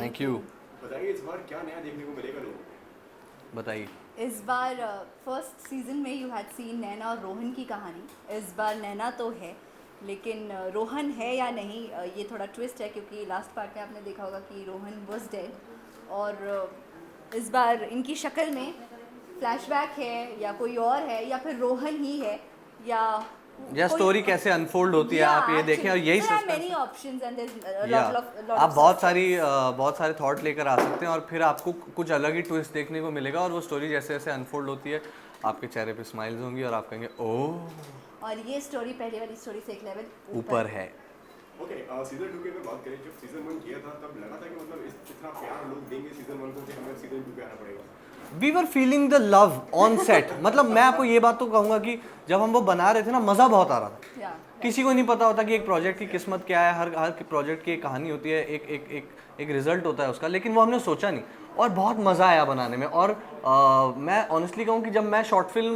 Thank you. बताइए इस बार क्या नया देखने को मिलेगा लोगों को? बताइए। इस बार फर्स्ट सीजन में यू हैड सीन नैना और रोहन की कहानी। इस बार नैना तो है, लेकिन रोहन है या नहीं, ये थोड़ा ट्विस्ट है, क्योंकि लास्ट पार्ट में आपने देखा होगा कि रोहन वॉज डेड। और इस बार इनकी शक्ल में फ्लैशबैक है या कोई और है, या फिर रोहन ही है, या स्टोरी कैसे अनफोल्ड होती है आप ये देखें, और यही मेनी ऑप्शंस एंड आप बहुत सारे थॉट लेकर आ सकते हैं और फिर आपको कुछ अलग ही ट्विस्ट देखने को मिलेगा, और वो स्टोरी जैसे जैसे अनफोल्ड होती है आपके चेहरे पे स्माइल्स होंगी और आप कहेंगे ओह। और ये स्टोरी पहले वाली स्टोरी से एक लेवल ऊपर है। ओके, सीजन 2 की अगर बात करें, जब सीजन 1 किया था तब लगा था कि मतलब इतना प्यार लोग देंगे सीजन 1 को कि हमें सीजन 2 पे आना पड़ेगा। We were feeling the love on set. मतलब मैं आपको ये बात तो कहूँगा कि जब हम वो बना रहे थे ना, मज़ा बहुत आ रहा था। किसी को नहीं पता होता कि एक प्रोजेक्ट की किस्मत क्या है, हर प्रोजेक्ट की एक कहानी होती है, एक रिजल्ट होता है उसका, लेकिन वो हमने सोचा नहीं और बहुत मज़ा आया बनाने में। और मैं ऑनेस्टली कहूँ कि जब मैं शॉर्ट फिल्म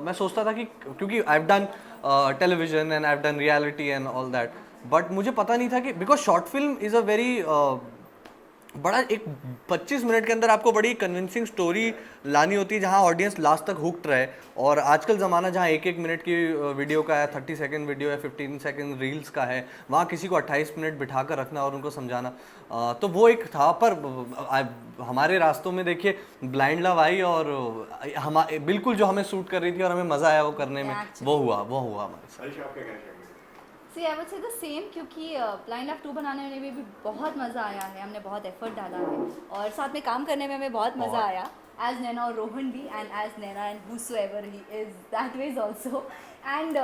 मैं सोचता था कि क्योंकि I have done television and I have done reality and all that, but मुझे पता नहीं था कि because short film is a very बड़ा एक 25 मिनट के अंदर आपको बड़ी कन्विंसिंग स्टोरी लानी होती है जहाँ ऑडियंस लास्ट तक हुक्ड रहे। और आजकल ज़माना जहाँ एक मिनट की वीडियो का है, 30 सेकंड वीडियो या 15 सेकंड रील्स का है, वहाँ किसी को 28 मिनट बिठा कर रखना और उनको समझाना, तो वो एक था। पर हमारे रास्तों में देखिए ब्लाइंड लव आई और हम बिल्कुल जो हमें सूट कर रही थी और हमें मज़ा आया वो करने में, वो हुआ हमारे साथ। See I would say the same, क्योंकि ब्लाइंड लव 2 बनाने में भी बहुत मज़ा आया है। हमने बहुत एफर्ट डाला है और साथ में काम करने में हमें बहुत मज़ा आया, एज नैना और रोहन भी, and as Naina and whosoever he is that ways also, and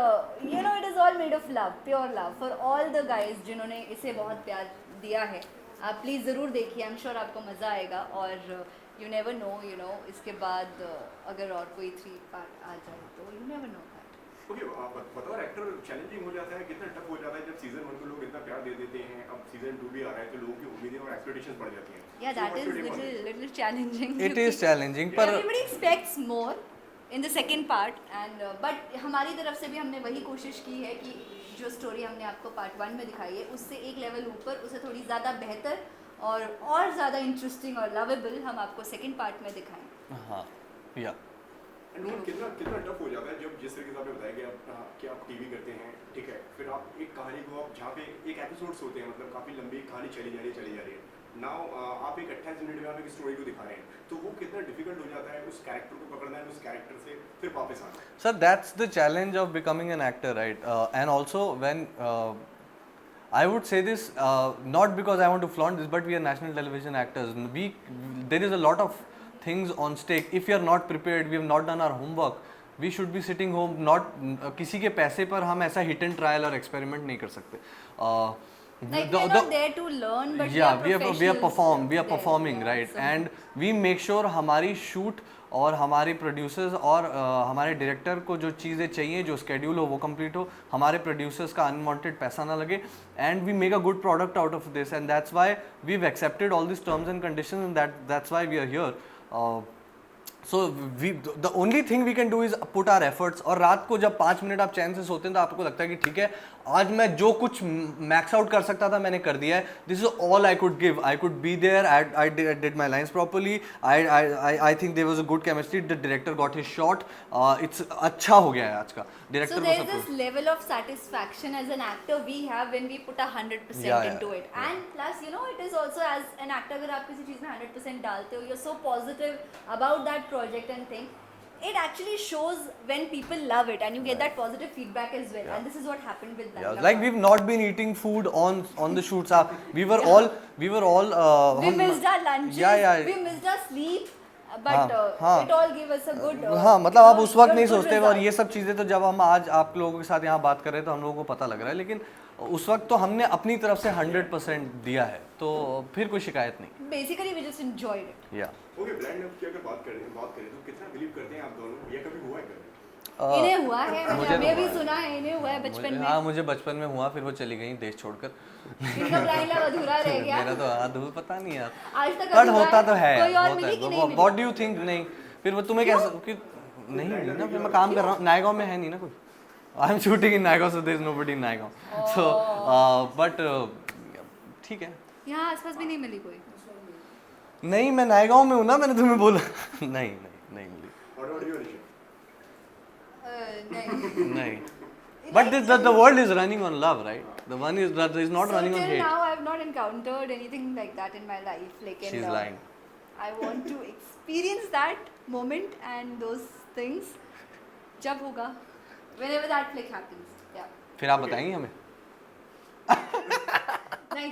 you know it is all made of love, pure love for all the guys जिन्होंने इसे बहुत प्यार दिया है। आप प्लीज़ ज़रूर देखिए, आई एम श्योर आपको मज़ा आएगा। और you never know, you know इसके बाद अगर और कोई 3 पार्ट आ जाए तो यू नेवर नो। ओके, बतौर एक्टर चैलेंजिंग हो जाता है, कितना टफ हो जाता है जब सीजन 1 को लोग इतना प्यार दे देते हैं, अब सीजन 2 भी आ रहा है तो लोगों की उम्मीदें और एक्सपेक्टेशंस बढ़ जाती हैं। Yeah, that is little challenging. It is challenging, पर everybody expects more in the second part, and but हमारी तरफ से भी हमने वही कोशिश की है कि जो स्टोरी हमने आपको पार्ट 1 में दिखाई है उससे एक लेवल ऊपर, उसे थोड़ी ज़्यादा बेहतर और ज़्यादा इंटरेस्टिंग और लवेबल हम आपको सेकंड पार्ट में दिखाएं। हाँ, या कितना टफ हो जाता है जब जिस तरीके से आपने बताया कि आप टीवी करते हैं, ठीक है, फिर आप एक कहानी को आप जहाँ पे एक एपिसोड्स होते हैं, मतलब काफ़ी लंबी कहानी चली जा रही है नाउ आप एक 28 मिनट में आप एक स्टोरी को दिखा रहे हैं, तो वो कितना डिफिकल्ट हो जाता है उस कैरेक्टर को पकड़ना है, उस कैरेक्टर से फिर वापस आना। Sir that's the challenge of becoming an actor, right? And also when I would say this not because I want to flaunt this, but we are national television actors. There is a lot of things on stake. If we are not prepared, we have not done our homework, we should be sitting home. Not किसी के पैसे पर हम ऐसा hit and trial और experiment नहीं कर सकते. Like we are not there to learn, but we are performing, right? And we make sure हमारी shoot और हमारे प्रोड्यूसर्स और हमारे डायरेक्टर को जो चीज़ें चाहिए, जो स्केड्यूल हो वो कंप्लीट हो, हमारे प्रोड्यूसर्स का अनवांटेड पैसा ना लगे, and we make a good product out of this, and that's why we have accepted all this terms and conditions, and that's why we are here. So the only thing we can do is put our efforts. और रात को जब 5 minute आप चैन से सोते हैं तो आपको लगता है कि ठीक है, आज मैं जो कुछ मैक्स आउट कर सकता था मैंने कर दिया है, this is all I could give, I could be there, I did my lines properly, I think there was a good chemistry, the director got his shot, it's अच्छा हो गया है आज का director. So there is this level of satisfaction as an actor we have when we put 100% into it, and plus you know it is also as an actor अगर आप किसी चीज़ में 100% डालते हो, you're so positive about that project and thing, it actually shows when people love it and you get that positive feedback as well, and this is what happened with that. Like we've not been eating food on the shoots. We were all we missed our lunches, we missed our sleep, but it all gave us a good हाँ, मतलब आप उस वक्त नहीं सोचते, और ये सब चीज़ें तो जब हम आज आप लोगों के साथ यहाँ बात कर रहे हैं तो हम लोगों को पता लग रहा है, लेकिन उस वक्त तो हमने अपनी तरफ से 100% दिया है, तो फिर कोई शिकायत नहीं। Basically we just enjoyed it. Yeah. Okay, blind love की अगर बात करें तो कितना बिलीव करते हैं आप दोनों, ये कभी हुआ है कभी? इन्हें हुआ है, मैंने भी सुना है, इन्हें हुआ है बचपन में। हाँ, मुझे बचपन में हुआ, फिर वो चली गई देश छोड़कर। इनका ब्लाइंड लव अधूरा रह गया। मेरा तो अधूरा पता नहीं यार, आज तक बट होता तो है, कोई और मिली कि नहीं मिली? What do you think? नहीं, फिर वो तुम्हें कैसे कि नहीं मिली ना, फिर मैं काम कर रहा हूँ, नायगांव में है नहीं ना कोई, I am shooting in Naigaon, so there is nobody in Naigaon, so but ठीक है, यहाँ आसपास भी नहीं मिली कोई। नहीं मैं नायगांव में हूँ ना, मैंने तुम्हें बोला नहीं नहीं नहीं मिली What about you, Alisha? नहीं नहीं but the world is running on love, right? The one is that is not so running on till hate. now I have not encountered anything like that in my life, like She's lying. I want to experience that moment and those things जब होगा, whenever that flick happens. Yeah. फिर आप बताएंगे हमें? नहीं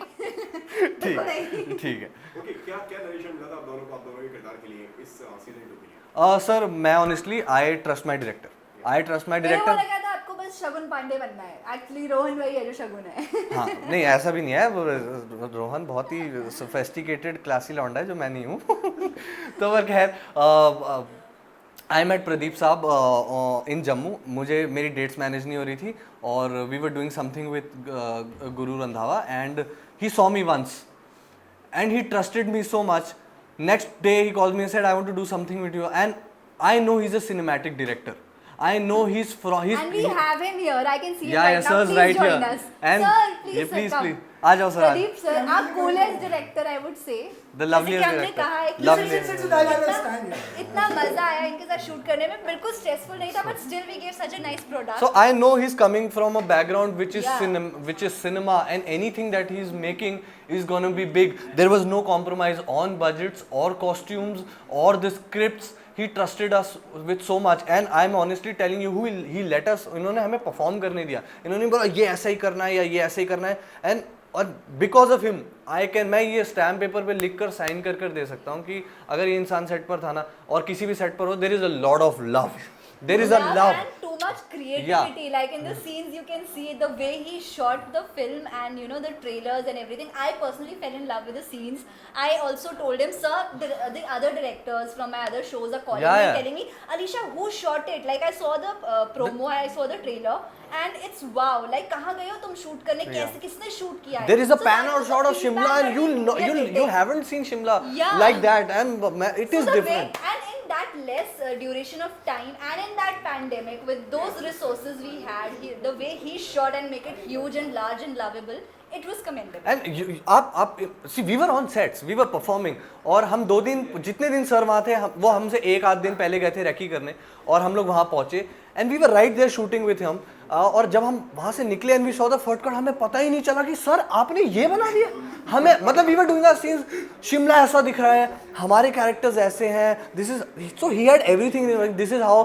ठीक नहीं ठीक है। Okay, क्या क्या नरेशन मिला था आप दोनों को, आप दोनों के किरदार के लिए इस सीजन 2 के लिए? सर मैं honestly I trust my director, I trust माई मेरे को डायरेक्टर। लगा था आपको बस शगुन पांडे बनना है, एक्चुअली रोहन वही है जो शगुन है। हाँ नहीं ऐसा भी नहीं है, वो रोहन बहुत ही सोफेस्टिकेटेड क्लासी लौंडा है जो मैं नहीं हूँ तो पर खैर आई मेट प्रदीप साहब इन जम्मू, मुझे मेरी डेट्स मैनेज नहीं हो रही थी और we were doing something with Guru Randhawa and he saw me once and he trusted me so much. Next day he called me and said I want to do something with you, and I know he's a cinematic director. I know he's from And we have him here. I can see him yeah, right yeah, now. sir's Please right join here. us. And sir, please, yeah, sir, please, come. please. आ जाओ sir, Pradeep sir, आप coolest director I would say. The loveliest जैसे कि हमने director. कहा है कि Loveliest. इतना मजा आया इनके साथ शूट करने में, बिल्कुल स्ट्रेसफुल नहीं था, but still we gave such a nice product. So I know he's coming from a background which is Yeah. which is cinema, and anything that he's making is gonna be big. There was no compromise on budgets or costumes or the scripts. He trusted us with so much, and I'm honestly telling you, he let us. इन्होंने हमें perform करने दिया. इन्होंने बोला ये ऐसा ही करना है या ये ऐसा ही करना है, and और बिकॉज ऑफ हिम मैं ये स्टैम्प पेपर पे लिख कर साइन कर दे सकता हूँ कि अगर ये इंसान सेट पर था ना और किसी भी सेट पर हो, there is a lot of love, there is a love and too much creativity. Like in the scenes you can see the way he shot the film and you know the trailers and everything. I personally fell in love with the scenes. I also told him, sir, the other directors from my other shows are calling me, telling me, Alisha, who shot it? Like I saw the promo, I saw the trailer and it's wow. Like कहाँ गए हो तुम shoot करने, कैसे किसने shoot किया है? There is a So pan that out was shot the of Shimla feedback and that we are you getting. haven't seen Shimla Yeah. like that, and it is So the different. way, and in that less duration of time and in that pandemic with those resources we had, the way he shot and make it huge and large and lovable, it was commendable. And आप see we were on sets, we were performing, और हम 2 दिन जितने दिन sir वहाँ थे वो हमसे 1 आध दिन पहले गए थे रेकी करने और हम लोग वहाँ पहुँचे and we were right there shooting with him. और जब हम वहाँ से निकले and we saw the first cut, हमें पता ही नहीं चला कि सर आपने ये बना दिया हमें, मतलब we were doing our scenes, Shimla ऐसा दिख रहा है, हमारे कैरेक्टर्स ऐसे हैं, this is so he had everything. This is how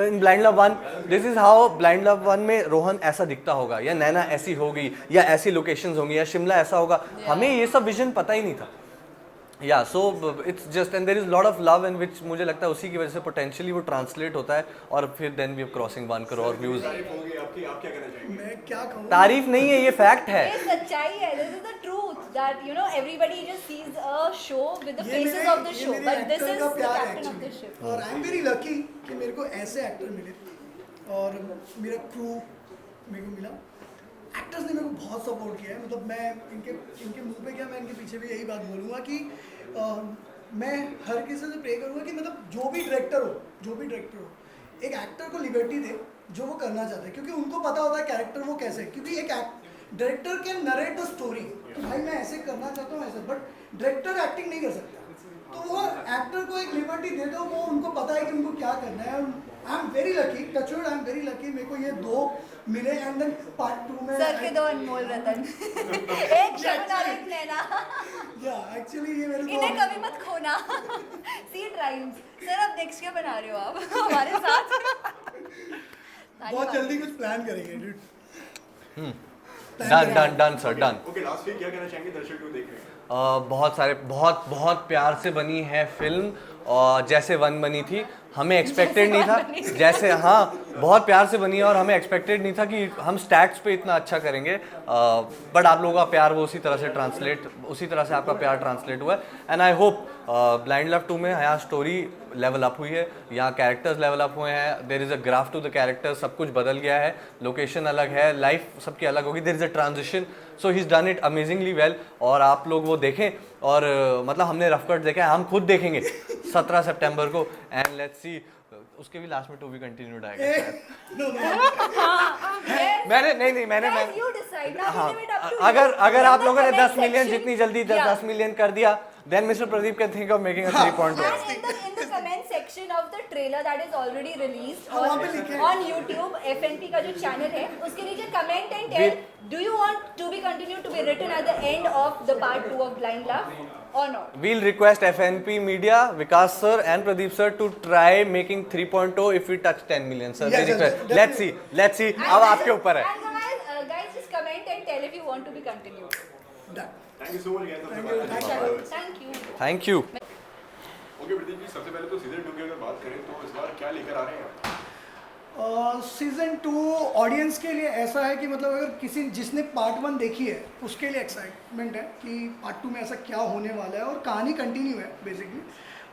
in Blind Love 1, this is how Blind Love 1 में रोहन ऐसा दिखता होगा या नैना ऐसी होगी या ऐसी लोकेशंस होंगी या शिमला ऐसा होगा, हमें ये सब विजन पता ही नहीं था. Yeah, so it's just, and there is a lot of love in which मुझे लगता है उसी की वजह से potentially वो translate होता है और फिर then we are crossing 1 crore views. तारीफ होगी आपकी, आप क्या कहना चाहेंगे? मैं क्या कहूँ, तारीफ नहीं है, ये fact है. ये सच्चाई है. This is the truth that you know everybody just sees a show with the ये faces मेरे- of the ये show, मेरे but this actor is का the प्यार है captain of the actually. ship. और आई एम वेरी लकी कि मेरे को ऐसे एक्टर मिले और मेरा क्रू मेरे को मिला. एक्टर्स ने मेरे को बहुत सपोर्ट किया है. मतलब मैं इनके मुंह पे क्या, मैं इनके पीछे भी यही बात बोलूँगा कि मैं हर किसी से प्रे करूँगा कि मतलब जो भी डायरेक्टर हो एक एक्टर को लिबर्टी दे जो वो करना चाहता है, क्योंकि उनको पता होता है कैरेक्टर वो कैसे, क्योंकि एक director can narrate the story कि भाई मैं ऐसे करना चाहता हूँ ऐसे, बट डायरेक्टर एक्टिंग नहीं कर सकता. तो वो एक्टर को एक लिबर्टी दे दो, वो उनको पता है कि उनको क्या करना है. I am very lucky, touchwood, I am very lucky मेरे को ये 2 मिले एंड देन पार्ट 2 में सर के 2 अनमोल रतन. एक शगुन और एक नैना. या एक्चुअली ये मेरे इन्हें को कभी मत खोना. Seed rhymes. सर अब नेक्स्ट क्या बना रहे हो आप हमारे साथ? बहुत जल्दी कुछ प्लान करेंगे dude. Done sir, done. Okay, last week क्या कहना चाहेंगे, दर्शक जो देख रहे हैं? बहुत सारे बहुत प्यार से बनी है फिल्म और जैसे 1 बनी थी, हमें एक्सपेक्टेड नहीं था. जैसे हाँ बहुत प्यार से बनी है और हमें एक्सपेक्टेड नहीं था कि हम स्टैट्स पे इतना अच्छा करेंगे, बट आप लोगों का प्यार वो उसी तरह से आपका प्यार ट्रांसलेट हुआ है. And I hope blind Love 2 में यहाँ स्टोरी लेवल अप हुई है, यहाँ कैरेक्टर्स लेवल अप हुए हैं, there is a graph to the characters, सब कुछ बदल गया है, लोकेशन अलग है, लाइफ सबकी अलग होगी, there is a transition. So he is done it amazingly well. और आप लोग वो देखें और मतलब हमने रफ कट देखा है, हम खुद देखेंगे 17 सितंबर को, एंड लेट्स सी उसके भी लास्ट में टू बी कंटिन्यूड आएगा शायद. मैंने You decide. Now हाँ, we leave it up to you. अगर आप In the लोगों ने comment 10 मिलियन section- जितनी जल्दी Yeah. 10 मिलियन कर दिया then Mr. Pradeep can think of making a 3.0. And in the comment section of the trailer that is already released वहाँ पे लिखे हैं। on YouTube, FNP का जो channel है, उसके नीचे comment and tell, do you want to be continued to be written at the end of the part 2 of Blind Love or not? We'll request FNP Media, Vikas sir and Pradeep sir to try making 3.0 if we touch 10 million sir. Yes, We request. definitely. Let's see. अब आपके ऊपर है. And guys, just comment and tell if you want to be continued. Done. Thank you so much guys Thank you, thank चलो, thank you. Thank you. Okay Pradeep ji, सबसे पहले तो season 2 की अगर बात करें तो इस बार क्या लेकर आ रहे हैं आप? सीजन 2 ऑडियंस के लिए ऐसा है कि मतलब अगर किसी जिसने पार्ट 1 देखी है उसके लिए एक्साइटमेंट है कि पार्ट 2 में ऐसा क्या होने वाला है, और कहानी कंटिन्यू है बेसिकली,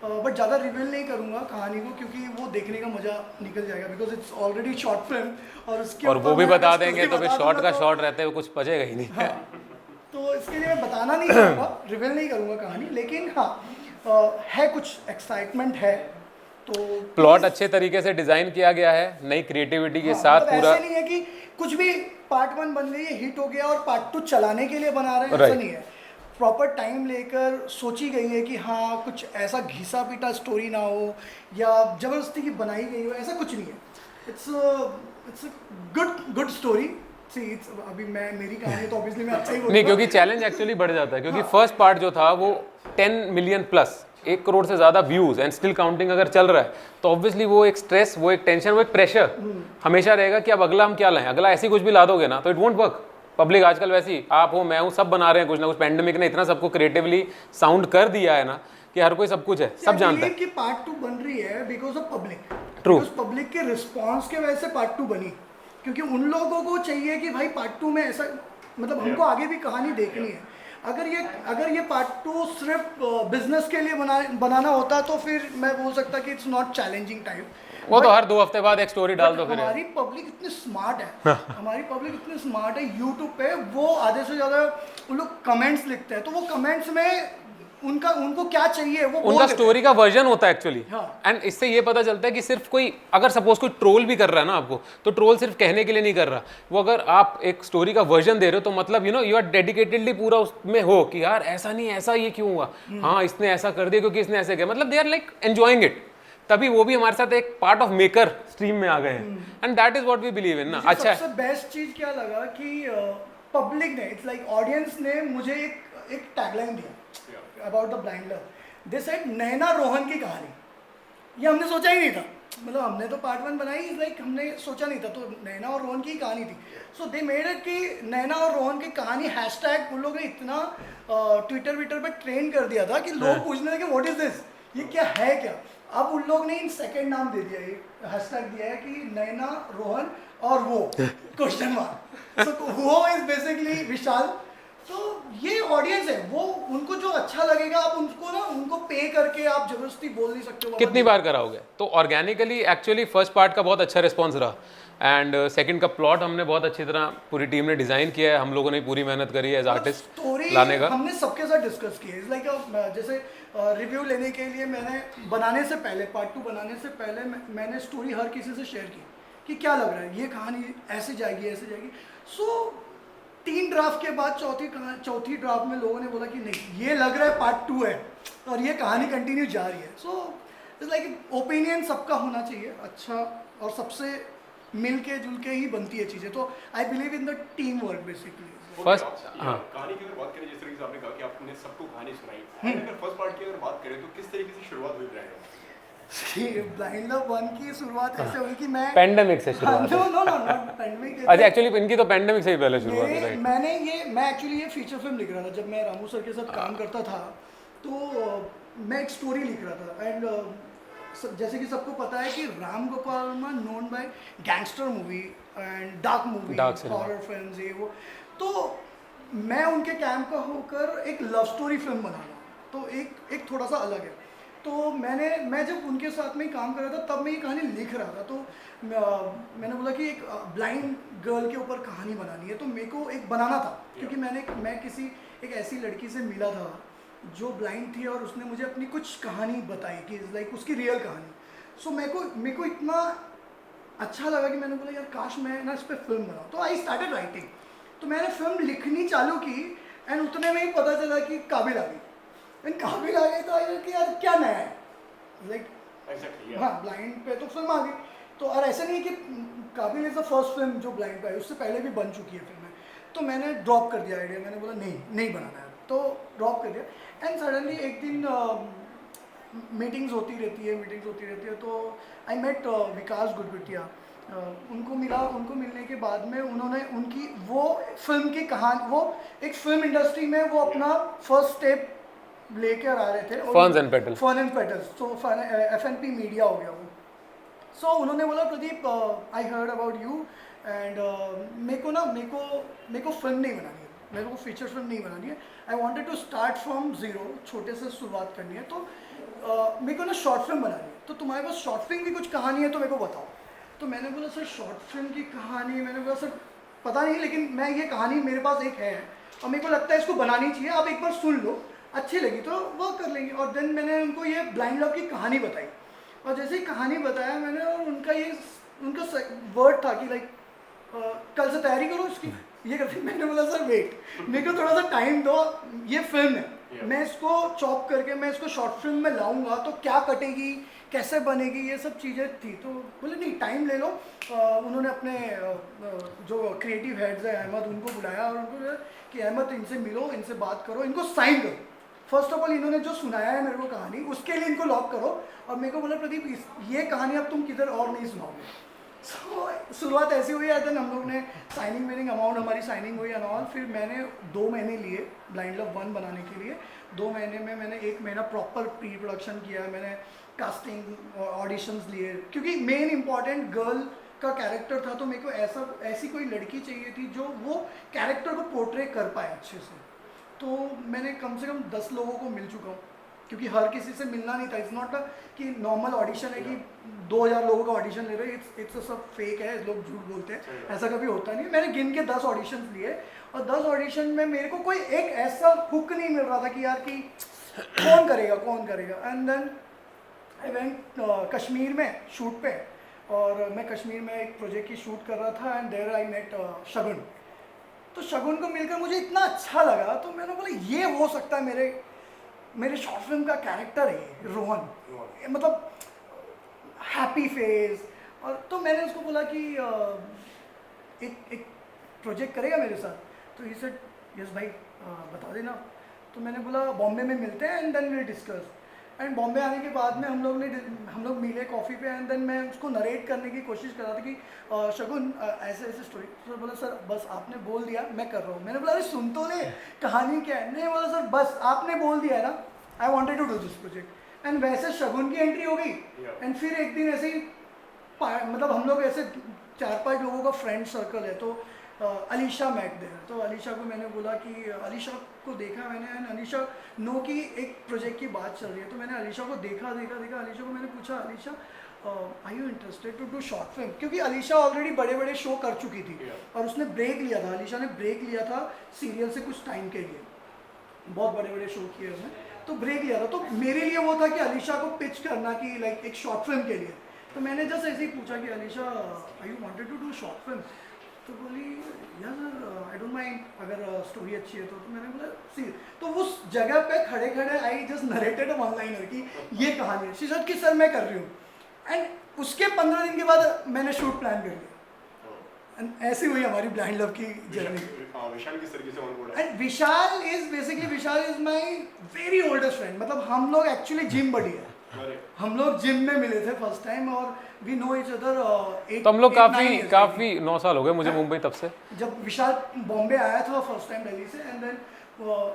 बट ज़्यादा रिवील नहीं करूँगा कहानी को क्योंकि वो देखने का मज़ा निकल जाएगा, because it's already short film और उसके और वो ऊपर भी मैं बता अगर देंगे तो story फिर बता शॉर्ट दूंगा का तो- शॉर्ट रहते हुए कुछ बचेगा ही नहीं। तो इसके लिए मैं बताना नहीं चाहूँगा, रिवील नहीं करूँगा कहानी, लेकिन हाँ है कुछ एक्साइटमेंट है। तो प्लॉट अच्छे तरीके से डिजाइन किया गया है, नई क्रिएटिविटी के हाँ, साथ मतलब पूरा। ऐसे नहीं है कि कुछ भी पार्ट 1 बन गई है, हिट हो गया और पार्ट 2 चलाने के लिए बना रहे हैं, ऐसा Right. नहीं है। प्रॉपर टाइम लेकर सोची गई है कि हाँ कुछ ऐसा घिसा पीटा स्टोरी ना हो या जबरदस्ती की बनाई गई हो, ऐसा कुछ नहीं है। It's good story. See it's अभी मैं मेरी कहानी तो ऑब्वियसली मैं अच्छा ही नहीं, बोलूंगा। क्योंकि चैलेंज एक्चुअली बढ़ जाता है, क्योंकि फर्स्ट पार्ट जो था वो 10 मिलियन प्लस, 1 करोड़ से ज़्यादा व्यूज़ एंड स्टिल काउंटिंग अगर चल रहा है, तो ऑब्वियसली वो एक स्ट्रेस, वो एक टेंशन, वो एक प्रेशर हमेशा रहेगा कि अब अगला हम क्या लाएं। अगला ऐसी कुछ भी ला दोगे ना तो इट वोंट वर्क। पब्लिक आजकल वैसी, आप हो, मैं हूँ, सब बना रहे हैं कुछ ना कुछ। पैंडेमिक ने इतना सबको क्रिएटिवली साउंड कर दिया है ना कि हर कोई सब कुछ है, सब जानता है। कि पार्ट 2 बन रही है because of public. True. Because public के रिस्पांस के वजह से पार्ट 2 बनी, क्योंकि उन लोगों को चाहिए कि भाई पार्ट 2 में ऐसा, मतलब हमको आगे भी कहानी देखनी है। अगर ये पार्ट 2 सिर्फ बिजनेस के लिए बनाना होता तो फिर मैं बोल सकता कि इट्स नॉट चैलेंजिंग टाइप। वो तो हर 2 हफ्ते बाद एक स्टोरी डाल दो फिर। हमारी पब्लिक इतनी स्मार्ट है, हमारी पब्लिक इतनी स्मार्ट है, यूट्यूब पे वो आधे से ज़्यादा उन लोग कमेंट्स लिखते हैं, तो वो कमेंट्स में उनको क्या चाहिए वो बोल उनका देते हैं। स्टोरी का वर्जन होता है एक्चुअली। हाँ। एंड इससे ये पता चलता है कि सिर्फ कोई, अगर सपोज कोई ट्रोल भी कर रहा है ना आपको, तो ट्रोल सिर्फ कहने के लिए नहीं कर रहा वो। अगर आप एक स्टोरी का वर्जन दे रहे हो तो मतलब यू आर डेडिकेटेडली पूरा उसमें हो कि यार ऐसा नहीं, ऐसा ये क्यों हुआ, हाँ इसने ऐसा कर दिया क्योंकि इसने ऐसे किया, मतलब they are like enjoying it. तभी वो भी हमारे साथ एक पार्ट ऑफ मेकर स्ट्रीम में आ गए हैं, and that is what we believe in ना। अच्छा है। सबसे बेस्ट चीज क्या लगा कि पब्लिक ने, इट्स लाइक ऑडियंस ने मुझे एक टैगलाइन दिया about the Blind Love. They said Naina Rohan की कहानी। ये हमने सोचा ही नहीं था, मतलब हमने तो पार्ट 1 बनाई, लाइक हमने सोचा नहीं था, तो नैना और रोहन की कहानी थी। सो दे मेड इट कि नैना और रोहन की कहानी हैशटैग उन लोगों ने इतना ट्विटर पे ट्रेंड कर दिया था कि लोग पूछने लगे व्हाट इज दिस, ये क्या है क्या। अब उन लोग ने इन सेकंड नाम दे दिया, एक हैशटैग दिया है कि नैना रोहन और वो क्वेश्चन मार्क। सो वो इज बेसिकली विशाल। तो ये ऑडियंस है, वो उनको जो अच्छा लगेगा आप उनको पे करके आप जबरदस्ती बोल नहीं सकते हो। कितनी बार कराओगे? तो ऑर्गेनिकली एक्चुअली फर्स्ट पार्ट का बहुत अच्छा रिस्पॉन्स रहा एंड सेकंड का प्लॉट हमने बहुत अच्छी तरह पूरी टीम ने डिज़ाइन किया है, हम लोगों ने पूरी मेहनत करी है एज आर्टिस्ट स्टोरी लाने का। हमने सबके साथ डिस्कस की है। लाइक जैसे रिव्यू लेने के लिए मैंने बनाने से पहले, पार्ट 2 बनाने से पहले मैंने स्टोरी हर किसी से शेयर की कि क्या लग रहा है, ये कहानी ऐसे जाएगी। सो 3 ड्राफ्ट के बाद चौथी ड्राफ्ट में लोगों ने बोला कि नहीं, ये लग रहा है पार्ट 2 है और ये कहानी कंटिन्यू जा रही है। सो इट्स लाइक ओपिनियन सबका होना चाहिए अच्छा, और सबसे मिल के जुल के ही बनती है चीज़ें। तो I believe in the team work basically. First हाँ, कहानी की अगर बात करें, जिस तरीके से आपने कहा कि आपने सबको कहानी सुनाई, अगर फर्स्ट पार्ट की अगर बात करें तो किस तरीके से शुरुआत हुई ब्लाइंड ब्लाइंड लव 1 की शुरुआत ऐसे हुई कि मैं पेंडेमिक से शुरुआत हुई। No pandemic. अच्छा, एक्चुअली इनकी तो पेंडेमिक से ही पहले शुरुआत हुई, राइट? मैं एक्चुअली ये फीचर फिल्म लिख रहा था जब मैं रामू सर के साथ काम करता था, तो मैं एक स्टोरी लिख रहा था। एंड जैसे कि सबको पता है कि Ram Gopal Verma known by gangster movie and dark movie, horror films, ये वो। तो मैं उनके कैंप का होकर एक लव स्टोरी फिल्म बना रहा, तो एक थोड़ा सा अलग है। तो मैं जब उनके साथ में ही काम कर रहा था तब मैं ये कहानी लिख रहा था। तो मैंने बोला कि एक ब्लाइंड गर्ल के ऊपर कहानी बनानी है, तो मेरे को एक बनाना था, क्योंकि मैं किसी एक ऐसी लड़की से मिला था जो ब्लाइंड थी और उसने मुझे अपनी कुछ कहानी बताई कि लाइक उसकी रियल कहानी। सो मेरे को इतना अच्छा लगा कि मैंने बोला यार काश मैं ना इस पर फिल्म बनाऊँ। तो आई स्टार्टेड राइटिंग, तो मैंने फिल्म लिखनी चालू की एंड उतने में ही पता चला कि काबिल आ गई। मैंने काबिल आ गई तो आई कि यार क्या नया है, लाइक एग्जैक्टली हाँ ब्लाइंड पे तो फिल्म आ गई, तो और ऐसा नहीं है कि काबिल इज़ द फर्स्ट फिल्म जो ब्लाइंड पे आई, उससे पहले भी बन चुकी है फिल्में। तो मैंने ड्रॉप कर दिया आइडिया, मैंने बोला नहीं बनाना है, तो ड्रॉप कर दिया। एंड सडनली एक दिन मीटिंग्स होती रहती है तो आई मेट विकास गुडगुटिया, उनको मिलने के बाद में उन्होंने उनकी वो फिल्म की कहानी, वो एक फिल्म इंडस्ट्री में वो अपना फर्स्ट स्टेप लेकर आ रहे थे, Ferns and Petals. Fern and petals, तो FNP मीडिया हो गया वो। सो उन्होंने बोला Pradeep I heard about you and मेरे को फिल्म नहीं बनानी है, मेरे को फीचर फिल्म नहीं बनानी है, I wanted to start from zero, छोटे से शुरुआत करनी है, तो मेरे को ना शॉर्ट फिल्म बनानी है, तो तुम्हारे पास शॉर्ट फिल्म की कुछ कहानी है तो मेरे को बताओ। तो मैंने बोला सर शॉर्ट फिल्म की कहानी, मैंने बोला सर पता नहीं, लेकिन मैं ये कहानी मेरे पास एक है और मेरे को लगता है इसको बनानी चाहिए, आप एक बार सुन लो, अच्छी लगी तो वर्क कर लेंगे। और देन मैंने उनको ये ब्लाइंड लव की कहानी बताई, और जैसे ही कहानी बताया मैंने, और उनका वर्ड था कि लाइक कल से तैयारी करो इसकी, ये करते। मैंने बोला सर वेट, मेरे को थोड़ा सा टाइम दो, ये फिल्म है, मैं इसको चॉप करके मैं इसको शॉर्ट फिल्म में लाऊंगा तो क्या कटेगी, कैसे बनेगी, ये सब चीज़ें थी। तो बोले नहीं टाइम ले लो। उन्होंने अपने जो क्रिएटिव हेड्स हैं अहमद, उनको बुलाया और उनको बोला कि अहमद इनसे मिलो, इनसे बात करो, इनको साइन करो। फर्स्ट ऑफ ऑल इन्होंने जो सुनाया है मेरे को कहानी, उसके लिए इनको लॉक करो, और मेरे को बोला प्रदीप ये कहानी अब तुम किधर और नहीं सुनाओगे। शुरुआत ऐसी हुई है, देन हम लोग ने साइनिंग अमाउंट हमारी साइनिंग हुई एंड ऑल। फिर मैंने 2 महीने लिए ब्लाइंड लव 1 बनाने के लिए। 2 महीने में मैंने 1 महीना प्रॉपर प्री प्रोडक्शन किया, मैंने कास्टिंग ऑडिशंस लिए, क्योंकि मेन इंपॉर्टेंट गर्ल का कैरेक्टर था, तो मेरे को ऐसी कोई लड़की चाहिए थी जो वो कैरेक्टर को पोर्ट्रे कर पाए अच्छे से। तो मैंने कम से कम 10 लोगों को मिल चुका हूँ, क्योंकि हर किसी से मिलना नहीं था। इट्स नॉट कि नॉर्मल ऑडिशन है कि 2000 लोगों का ऑडिशन ले रहे हैं, इट्स सब फेक है, लोग झूठ बोलते हैं, ऐसा कभी होता नहीं। मैंने गिन के 10 ऑडिशन लिए, और 10 ऑडिशन में मेरे को कोई एक ऐसा हुक नहीं मिल रहा था कि यार कि कौन करेगा। And then I went Kashmir में शूट पे, और मैं कश्मीर में एक प्रोजेक्ट की शूट कर रहा था, एंड देयर आई मेट शगुन। तो शगुन को मिलकर मुझे इतना अच्छा लगा, तो मैंने बोला ये हो सकता है मेरे शॉर्ट फिल्म का कैरेक्टर है रोहन, मतलब हैप्पी फेस। और तो मैंने उसको बोला कि एक प्रोजेक्ट करेगा मेरे साथ, तो ये सेड यस भाई बता देना। तो मैंने बोला बॉम्बे में मिलते हैं and then will discuss. And Bombay आने के बाद में हम लोग मिले कॉफ़ी पे, एंड देन मैं उसको नरेट करने की कोशिश कर रहा था कि शगुन ऐसे स्टोरी। तो बोला सर बस आपने बोल दिया मैं कर रहा हूँ। मैंने बोला अरे सुन तो ले कहानी क्या है। नहीं बोला सर बस आपने बोल दिया है ना, I wanted to do this project. And वैसे शगुन की एंट्री हो गई। एंड फिर एक दिन ऐसे ही मतलब हम लोग ऐसे 4-5 लोगों का फ्रेंड सर्कल है, तो अलीशा मैक दे। तो अलीशा को मैंने बोला कि अलीशा को देखा मैंने, एंड अलीशा नो की एक प्रोजेक्ट की बात चल रही है, तो मैंने अलीशा को देखा। अलीशा को मैंने पूछा Alisha are you interested to do short film, क्योंकि अलीशा ऑलरेडी बड़े शो कर चुकी थी और उसने ब्रेक लिया था। अलीशा ने ब्रेक लिया था सीरियल से कुछ टाइम के लिए, बहुत बड़े शो किए उसने, तो ब्रेक लिया था। तो मेरे लिए वो था कि अलीशा को पिच करना कि लाइक एक शॉर्ट फिल्म के लिए। तो मैंने जस्ट ऐसे ही पूछा कि Alisha are you wanted to do short film. तो बोली यार सर आई डोंट माइंड, अगर स्टोरी अच्छी है तो मैंने बोला सी। तो उस जगह पे खड़े I just narrated one liner की ये कहानी है। शी सेड कि सर मैं कर रही हूँ। एंड उसके 15 दिन के बाद मैंने शूट प्लान कर लिया, एंड ऐसी हुई हमारी ब्लाइंड लव की जर्नी। विशाल किस तरीके से ऑन बोर्ड है? And Vishal is my very oldest friend. मतलब हम लोग एक्चुअली जिम बडी है, हम लोग जिम में मिले थे फर्स्ट टाइम, और वी नो इच अदर। तो हम लोग काफी 9 साल हो गए मुझे मुंबई तब से। जब विशाल बॉम्बे आया था फर्स्ट टाइम दिल्ली से, एंड देन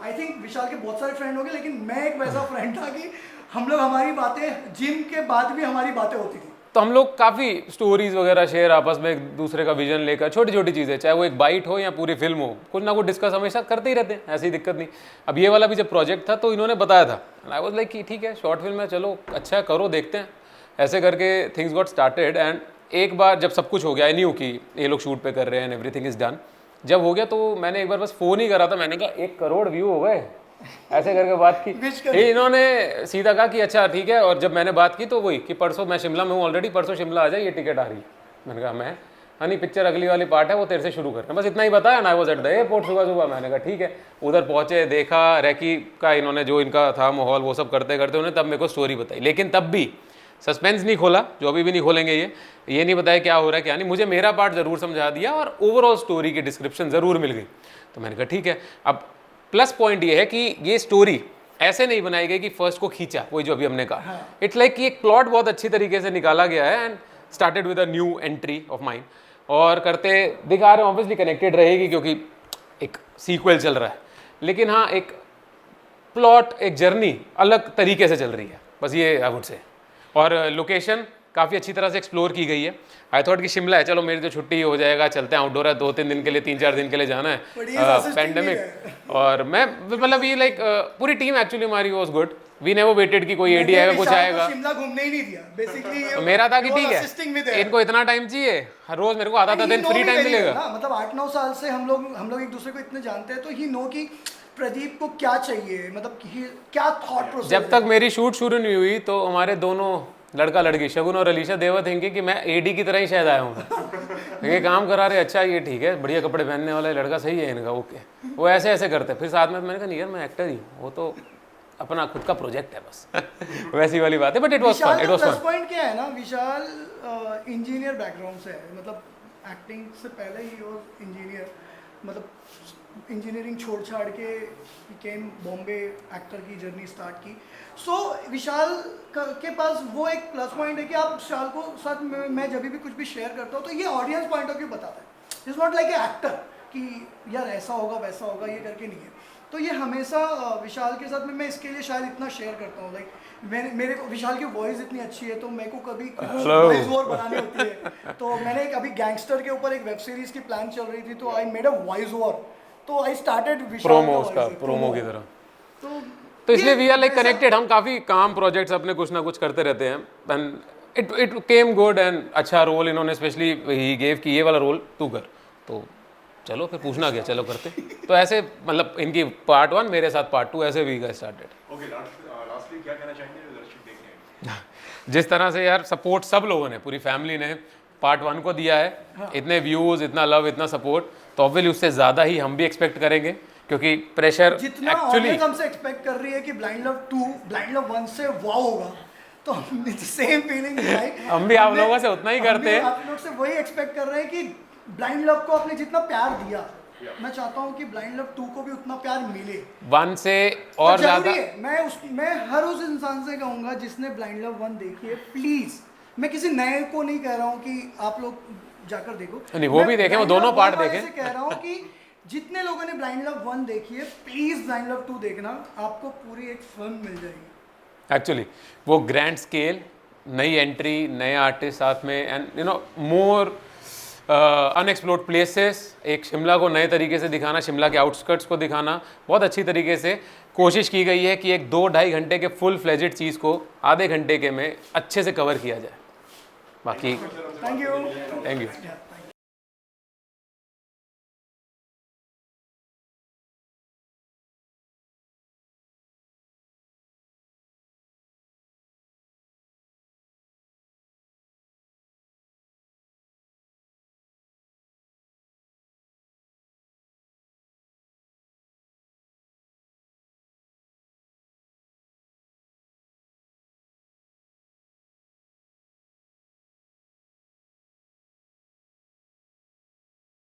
आई थिंक विशाल के बहुत सारे फ्रेंड हो गए, लेकिन मैं एक वैसा फ्रेंड था कि हम लोग हमारी बातें जिम के बाद भी हमारी बातें होती थी। तो हम लोग काफ़ी स्टोरीज वगैरह शेयर आपस में एक दूसरे का विजन लेकर, छोटी छोटी चीज़ें, चाहे वो एक बाइट हो या पूरी फिल्म हो, कुछ ना कुछ डिस्कस हमेशा करते ही रहते हैं, ऐसी दिक्कत नहीं। अब ये वाला भी जब प्रोजेक्ट था तो इन्होंने बताया था, आई वाज लाइक कि ठीक है शॉर्ट फिल्म है, चलो अच्छा करो देखते हैं। ऐसे करके थिंग्स गॉट स्टार्टेड। एंड एक बार जब सब कुछ हो गया, आई न्यू कि ये लोग शूट पे कर रहे हैं एंड एवरीथिंग इज डन, जब हो गया तो मैंने एक बार बस फ़ोन ही करा था, मैंने कहा 1 करोड़ व्यू हो गए, ऐसे करके बात की। ये इन्होंने सीधा कहा कि अच्छा ठीक है। और जब मैंने बात की तो वही कि परसों मैं शिमला में हूँ ऑलरेडी, परसों शिमला आ जाए, ये टिकट आ रही है। मैंने कहा मैं हनी पिक्चर अगली वाली पार्ट है वो तेरे से शुरू कर रहे हैं, बस इतना ही बताया ना। I was at the airport सुबह सुबह, मैंने कहा ठीक है। उधर पहुंचे, देखा रैकी का इन्होंने जो इनका था माहौल वो सब करते करते उन्होंने तब मेरे को स्टोरी बताई, लेकिन तब भी सस्पेंस नहीं खोला, जो अभी भी नहीं खोलेंगे ये नहीं बताया क्या हो रहा है क्या नहीं। मुझे मेरा पार्ट ज़रूर समझा दिया और ओवरऑल स्टोरी की डिस्क्रिप्शन ज़रूर मिल गई। तो मैंने कहा ठीक है। अब प्लस पॉइंट ये है कि ये स्टोरी ऐसे नहीं बनाई गई कि फर्स्ट को खींचा, वही जो अभी हमने कहा। इट्स लाइक कि एक प्लॉट बहुत अच्छी तरीके से निकाला गया है and started with a new entry of mind, और करते दिखा रहे हैं ऑब्वियसली कनेक्टेड रहेगी क्योंकि एक सीक्वल चल रहा है, लेकिन हाँ एक प्लॉट एक जर्नी अलग तरीके से चल रही है, बस ये आई वुड से। और लोकेशन काफ़ी अच्छी तरह से एक्सप्लोर की गई है। आई थॉट कि शिमला है, चलो मेरी तो छुट्टी हो जाएगा, चलते हैं, आउटडोर है, 2-3 दिन के लिए 3-4 दिन के लिए जाना है, पैंडेमिक। और मैं मतलब ये लाइक पूरी टीम एक्चुअली हमारी was good, we never waited कि कोई एडी आएगा कुछ आएगा। शिमला घूमने ही नहीं दिया बेसिकली। मेरा था कि ठीक है इनको इतना टाइम चाहिए, हर रोज मेरे को आधा दिन फ्री टाइम मिलेगा। मतलब 8-9 साल से हम लोग एक दूसरे को इतने जानते हैं, तो ही नो कि प्रदीप को क्या चाहिए, मतलब क्या थॉट प्रोसेस। जब तक मेरी शूट शुरू नहीं हुई तो हमारे दोनों लड़का लड़की शगुन और अलीशा देवा थिंकिंग कि मैं एडी की तरह ही शायद आया हूँ। ये काम करा रहे, अच्छा ये ठीक है, बढ़िया कपड़े पहनने वाला लड़का सही है इनका, ओके। वो ऐसे ऐसे करते, फिर साथ में मैंने कहा नहीं यार मैं एक्टर ही हूँ, वो तो अपना खुद का प्रोजेक्ट है बस। वैसी वाली बात है, but it was fun, it was plus fun. Point क्या है ना, विशाल इंजीनियर बैकग्राउंड से है, मतलब एक्टिंग से पहले ही वो इंजीनियर, मतलब इंजीनियरिंग छोड़ छाड़ के केम बॉम्बे एक्टर की जर्नी स्टार्ट की। सो विशाल के पास वो एक प्लस पॉइंट है कि आप विशाल को साथ मैं जब भी कुछ भी शेयर करता हूँ तो ये ऑडियंस पॉइंट ऑफ व्यू बताता है। It's not like a actor कि यार ऐसा होगा वैसा होगा ये करके नहीं है। तो ये हमेशा विशाल के साथ में मैं इसके लिए शायद इतना शेयर करता हूँ, लाइक मेरे को विशाल की वॉइस इतनी अच्छी है तो मेरे को कभी वॉइस ओवर बनानी होती है। तो मैंने एक अभी गैंगस्टर के ऊपर एक वेब सीरीज की प्लान चल रही थी, तो I made a voice over, तो आई स्टार्टेड प्रोमो उसका प्रोमो की तरह। तो इसलिए वी आर लाइक कनेक्टेड, हम काफ़ी काम प्रोजेक्ट्स अपने कुछ ना कुछ करते रहते हैं and it came good and अच्छा रोल इन्होंने स्पेशली ही गेव कि ये वाला रोल तू कर, तो चलो फिर पूछना गया चलो करते। तो ऐसे मतलब इनकी पार्ट 1 मेरे साथ पार्ट 2 ऐसे we guys started. Okay, lastly क्या कहना चाहेंगे दर्शक देखने हैं? जिस तरह से यार सपोर्ट सब लोगों ने, पूरी फैमिली ने पार्ट 1 को दिया है, इतने व्यूज़, इतना लव, इतना सपोर्ट, तो ऑब्वियसली उससे ज़्यादा ही हम भी एक्सपेक्ट करेंगे क्योंकि प्रेशर जितना एक्चुअली ऑडियंस हमसे एक्सपेक्ट कर रही है कि ब्लाइंड लव 2 ब्लाइंड लव 1 से वाव होगा, तो सेम फीलिंग हम भी आप लोगों से उतना ही करते हैं। आप लोग से वही एक्सपेक्ट कर रहे हैं कि ब्लाइंड लव को आपने जितना प्यार दिया, मैं चाहता हूँ कि ब्लाइंड लव 2 को भी उतना प्यार मिले 1 से और ज़्यादा। मैं हर उस इंसान से कहूँगा जिसने ब्लाइंड लव 1 देखी है, प्लीज़, मैं किसी नए को नहीं कह रहा हूँ कि आप लोग जाकर देखो, नहीं वो भी देखें, वो दोनों पार्ट देखें। कह रहा हूँ कि जितने लोगों ने ब्लाइंड लव 1 देखी है प्लीज ब्लाइंड लव 2 देखना, आपको पूरी एक फिल्म मिल जाएगी। एक्चुअली वो ग्रैंड स्केल, नई एंट्री, नए आर्टिस्ट साथ में and you know more unexplored places, एक शिमला को नए तरीके से दिखाना, शिमला के आउटस्कर्ट्स को दिखाना, बहुत अच्छी तरीके से कोशिश की गई है कि एक 2-2.5 घंटे के फुल फ्लेजेड चीज़ को आधे घंटे के में अच्छे से कवर किया जाए। बाकी थैंक यू। Thank you.